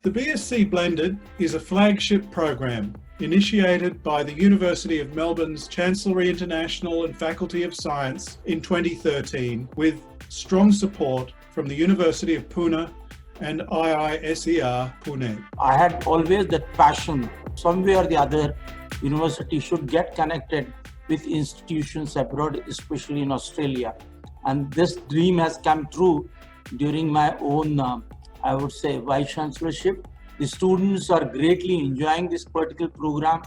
The BSc Blended is a flagship program initiated by the University of Melbourne's Chancellery International and Faculty of Science in 2013 with strong support from the University of Pune and IISER Pune. I had always that passion, somewhere or the other, university should get connected with institutions abroad, especially in Australia. And this dream has come true during my own, I would say, Vice Chancellorship. The students are greatly enjoying this particular program.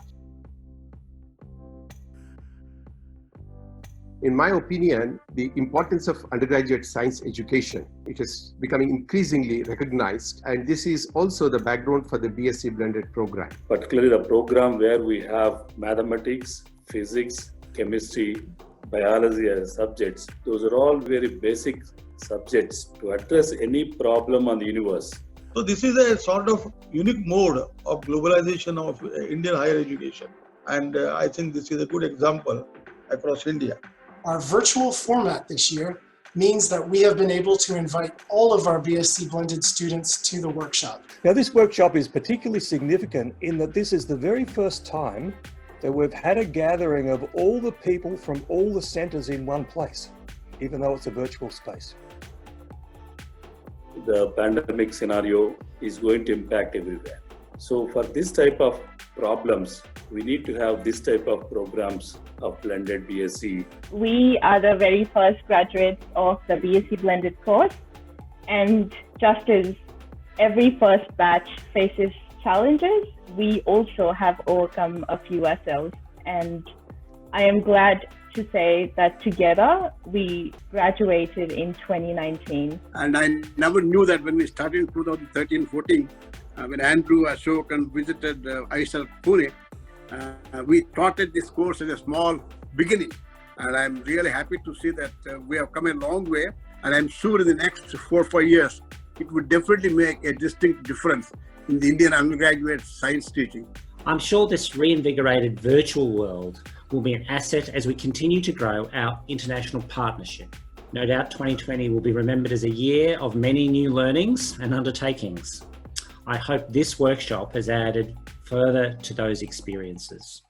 In my opinion, the importance of undergraduate science education, it is becoming increasingly recognized, and this is also the background for the BSc Blended program. Particularly the program where we have mathematics, physics, chemistry, biology as subjects. Those are all very basic subjects to address any problem on the universe. So this is a sort of unique mode of globalization of Indian higher education, and I think this is a good example across India. Our virtual format this year means that we have been able to invite all of our BSc Blended students to the workshop. Now, this workshop is particularly significant in that this is the very first time that we've had a gathering of all the people from all the centres in one place, even though it's a virtual space. The pandemic scenario is going to impact everywhere. So for this type of problems, we need to have this type of programs of blended BSc. We are the very first graduates of the BSc Blended course, and just as every first batch faces challenges, we also have overcome a few ourselves, and I am glad to say that together we graduated in 2019. And I never knew that when we started in 2013-14, when Andrew, Ashok and visited IISER Pune, we started this course as a small beginning. And I'm really happy to see that we have come a long way. And I'm sure in the next 4 or 5 years, it would definitely make a distinct difference in the Indian undergraduate science teaching. I'm sure this reinvigorated virtual world will be an asset as we continue to grow our international partnership. No doubt 2020 will be remembered as a year of many new learnings and undertakings. I hope this workshop has added further to those experiences.